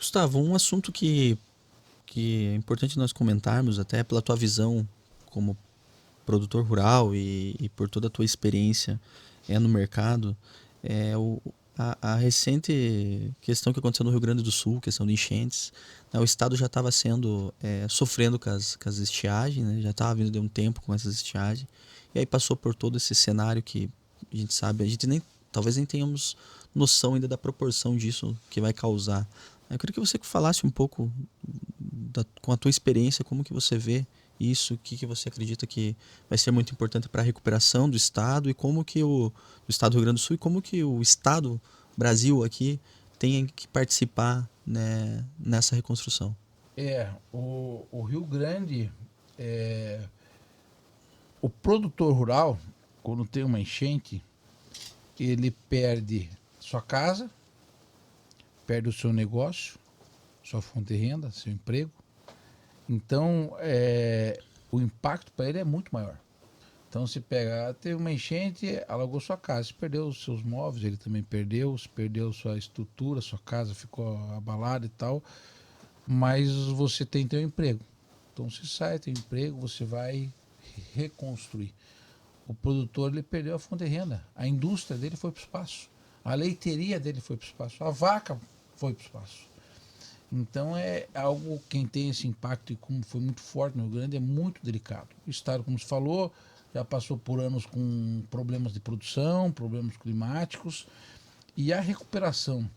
Gustavo, um assunto que é importante nós comentarmos, até pela tua visão como produtor rural e por toda a tua experiência no mercado, é a recente questão que aconteceu no Rio Grande do Sul, questão de enchentes. Né? O estado já estava sofrendo com as estiagens, né? Já estava vindo de um tempo com essas estiagens, e aí passou por todo esse cenário que a gente sabe, a gente nem, talvez nem tenhamos noção ainda da proporção disso que vai causar. Eu queria que você falasse um pouco com a tua experiência, como que você vê isso, o que você acredita que vai ser muito importante para a recuperação do Estado e como que do Estado do Rio Grande do Sul e como que o Estado Brasil aqui tem que participar, né, nessa reconstrução. O Rio Grande, o produtor rural, quando tem uma enchente, ele perde sua casa, perde o seu negócio, sua fonte de renda, seu emprego. Então, o impacto para ele é muito maior. Então, se pega, teve uma enchente, alagou sua casa, se perdeu os seus móveis, ele também perdeu, se perdeu sua estrutura, sua casa ficou abalada e tal, mas você tem teu emprego. Então, se sai, tem emprego, você vai reconstruir. O produtor ele perdeu a fonte de renda, a indústria dele foi para o espaço, a leiteria dele foi para o espaço, a vaca foi para o espaço. Então é algo, quem tem esse impacto e como foi muito forte no Rio Grande, é muito delicado. O Estado, como se falou, já passou por anos com problemas de produção, problemas climáticos, e a recuperação,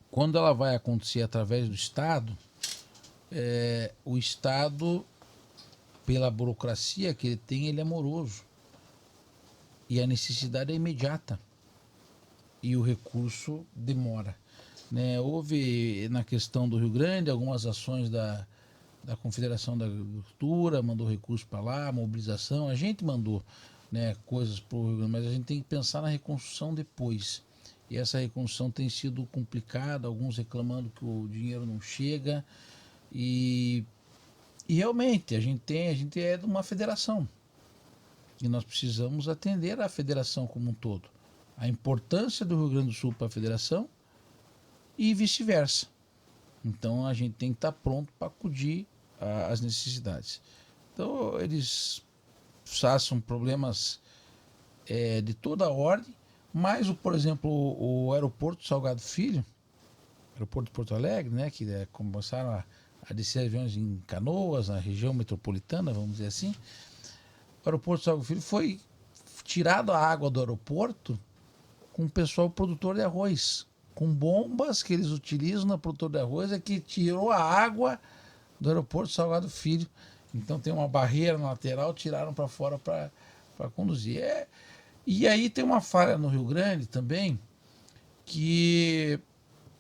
quando ela vai acontecer através do Estado, o Estado, pela burocracia que ele tem, ele é moroso. E a necessidade é imediata. E o recurso demora. Né? Houve, na questão do Rio Grande, algumas ações da Confederação da Agricultura, mandou recurso para lá, mobilização. A gente mandou, né, coisas para o Rio Grande, mas a gente tem que pensar na reconstrução depois. E essa reconstrução tem sido complicada, alguns reclamando que o dinheiro não chega. E, e realmente, a gente é de uma federação. E nós precisamos atender a federação como um todo. A importância do Rio Grande do Sul para a federação e vice-versa. Então a gente tem que estar pronto para acudir às necessidades. Então eles são problemas de toda a ordem, mas, por exemplo, o aeroporto Salgado Filho, aeroporto de Porto Alegre, né, que começaram a descer aviões em Canoas, na região metropolitana, vamos dizer assim, o aeroporto Salgado Filho foi tirado a água do aeroporto com o pessoal produtor de arroz, com bombas que eles utilizam na produtor de arroz, que tirou a água do aeroporto Salgado Filho. Então tem uma barreira na lateral, tiraram para fora para conduzir. E aí tem uma falha no Rio Grande também, que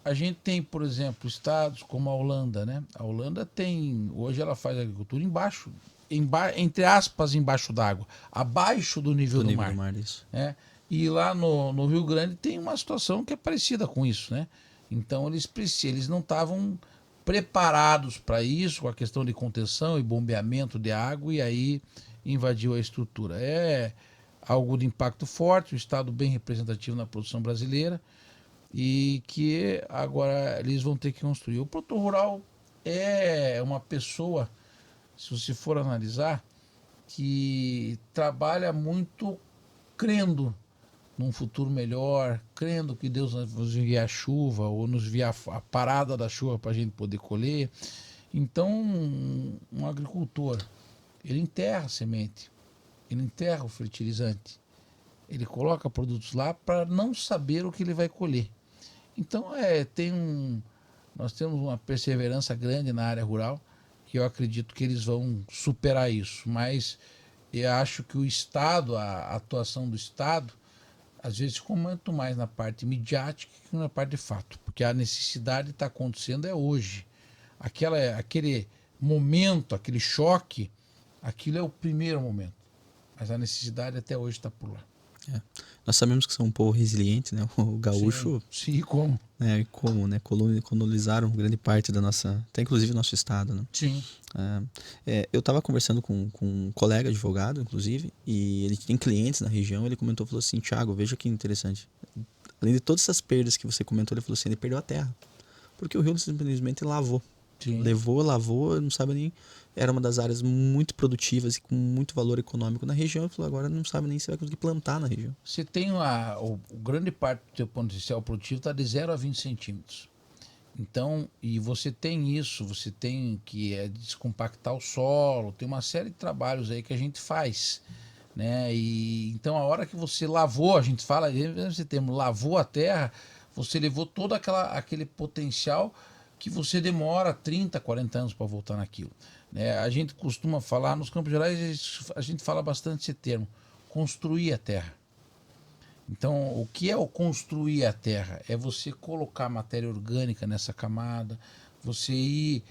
a gente tem, por exemplo, estados como a Holanda, né? A Holanda tem, hoje ela faz agricultura embaixo, entre aspas, embaixo d'água, abaixo do nível Do do nível do mar. mar, isso. Né? E lá no Rio Grande tem uma situação que é parecida com isso, né? Então eles não estavam preparados para isso, com a questão de contenção e bombeamento de água, e aí invadiu a estrutura. É algo de impacto forte, um estado bem representativo na produção brasileira, e que agora eles vão ter que construir. O produtor rural é uma pessoa, se você for analisar, que trabalha muito crendo num futuro melhor, crendo que Deus nos envia a chuva ou nos envia a parada da chuva para a gente poder colher. Então, um agricultor, ele enterra a semente, ele enterra o fertilizante, ele coloca produtos lá para não saber o que ele vai colher. Então, nós temos uma perseverança grande na área rural e eu acredito que eles vão superar isso. Mas eu acho que o Estado, a atuação do Estado, às vezes ficou muito mais na parte midiática que na parte de fato, porque a necessidade está acontecendo hoje. Aquele momento, aquele choque, aquilo é o primeiro momento, mas a necessidade até hoje está por lá. É. Nós sabemos que são um povo resiliente, né? O Sim, gaúcho, sim, como? né, como, né, colonizaram grande parte da nossa, até inclusive nosso estado, né? Sim. Eu estava conversando com um colega advogado, inclusive, e ele tem clientes na região. Ele comentou, falou assim: Thiago, veja que interessante. Além de todas essas perdas que você comentou, ele falou assim: ele perdeu a terra. porque o rio simplesmente lavou. Sim. Lavou, não sabe nem... Era uma das áreas muito produtivas e com muito valor econômico na região, e falou, agora não sabe nem se vai conseguir plantar na região. Você tem o grande parte do seu potencial produtivo está de 0 a 20 centímetros. Então, e você tem isso, você tem que descompactar o solo, tem uma série de trabalhos aí que a gente faz, né? E então a hora que você lavou, a gente fala esse termo, lavou a terra, você levou todo aquele potencial que você demora 30, 40 anos para voltar naquilo, né? A gente costuma falar, nos Campos Gerais, a gente fala bastante esse termo, construir a terra. Então, o que é o construir a terra? É você colocar matéria orgânica nessa camada, você ir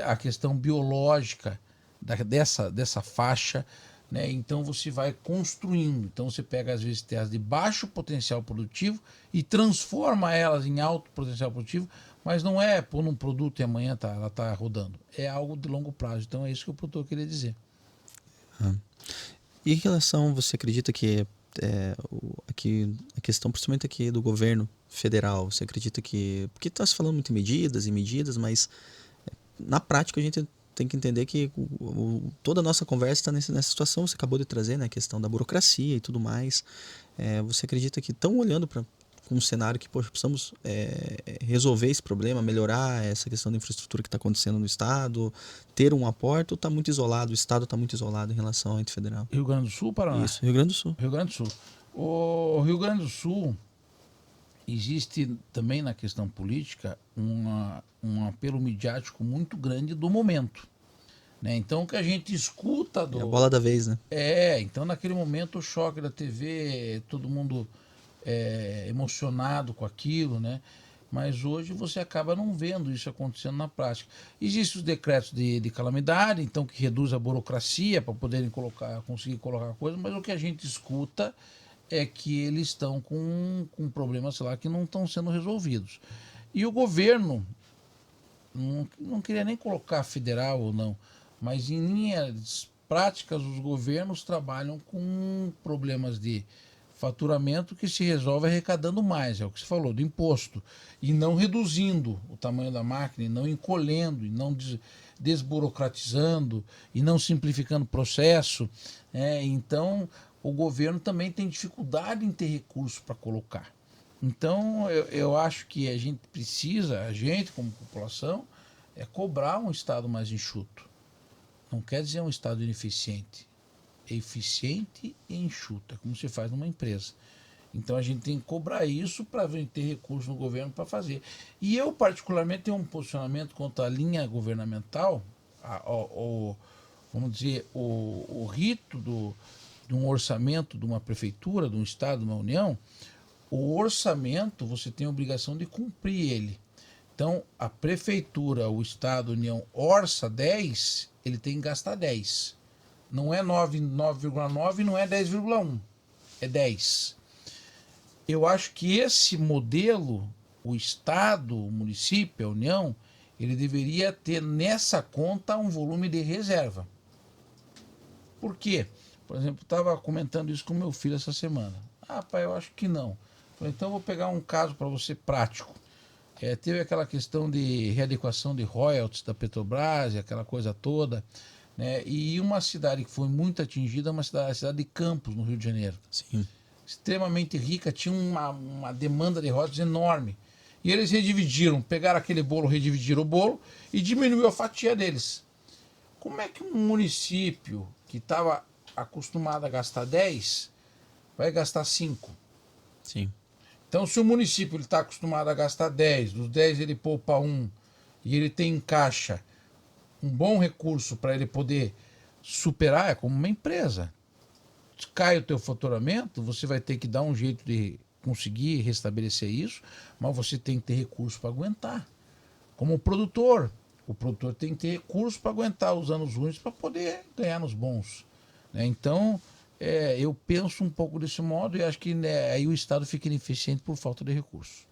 a questão biológica dessa faixa, né? Então você vai construindo. Então você pega às vezes terras de baixo potencial produtivo e transforma elas em alto potencial produtivo, mas não é pôr num produto e amanhã ela está rodando. É algo de longo prazo. Então é isso que o produtor queria dizer. E em relação, você acredita que aqui, a questão principalmente aqui do governo federal, você acredita que... Porque está se falando muito em medidas, mas na prática a gente tem que entender que toda a nossa conversa está nessa situação, você acabou de trazer, né, a questão da burocracia e tudo mais. Você acredita que estão olhando para um cenário que, poxa, precisamos resolver esse problema, melhorar essa questão da infraestrutura que está acontecendo no Estado, ter um aporte, ou está muito isolado, o Estado está muito isolado em relação ao ente federal? Rio Grande do Sul, Paraná? Isso, Rio Grande do Sul. Rio Grande do Sul. O Rio Grande do Sul, existe também na questão política um apelo midiático muito grande do momento, né? Então o que a gente escuta É a bola da vez, né? Então naquele momento o choque da TV, todo mundo emocionado com aquilo, né? Mas hoje você acaba não vendo isso acontecendo na prática. Existem os decretos de calamidade, então que reduz a burocracia para poderem conseguir colocar coisas, mas o que a gente escuta é que eles estão com problemas, sei lá, que não estão sendo resolvidos. E o governo, não queria nem colocar federal ou não, mas em linhas práticas os governos trabalham com problemas de faturamento que se resolve arrecadando mais, é o que você falou, do imposto, e não reduzindo o tamanho da máquina, e não encolhendo, e não desburocratizando, e não simplificando o processo. Então, o governo também tem dificuldade em ter recursos para colocar. Então, eu acho que a gente precisa, a gente como população, cobrar um Estado mais enxuto. Não quer dizer um Estado ineficiente. É eficiente e enxuta, como se faz numa empresa. Então a gente tem que cobrar isso para ter recursos no governo para fazer. E eu, particularmente, tenho um posicionamento quanto à linha governamental, vamos dizer, o rito de um orçamento de uma prefeitura, de um estado, de uma união. O orçamento, você tem a obrigação de cumprir ele. Então, a prefeitura, o estado, a união, orça 10, ele tem que gastar 10. Não é 9,9, não é 10,1, é 10. Eu acho que esse modelo, o Estado, o município, a União, ele deveria ter nessa conta um volume de reserva. Por quê? Por exemplo, estava comentando isso com meu filho essa semana. Ah, pai, eu acho que não. Falei, então eu vou pegar um caso para você prático. Teve aquela questão de readequação de royalties da Petrobras, aquela coisa toda, né? E uma cidade que foi muito atingida é a cidade de Campos, no Rio de Janeiro. Sim. Extremamente rica, tinha uma demanda de royalties enorme. E eles redividiram, pegaram aquele bolo, redividiram o bolo e diminuiu a fatia deles. Como é que um município que estava acostumado a gastar 10 vai gastar 5? Sim. Então, se o município está acostumado a gastar 10, dos 10 ele poupa 1 e ele tem em caixa um bom recurso para ele poder superar, é como uma empresa. Se cai o teu faturamento, você vai ter que dar um jeito de conseguir restabelecer isso, mas você tem que ter recurso para aguentar. Como o produtor tem que ter recurso para aguentar os anos ruins para poder ganhar nos bons. Então, eu penso um pouco desse modo e acho que aí o Estado fica ineficiente por falta de recursos.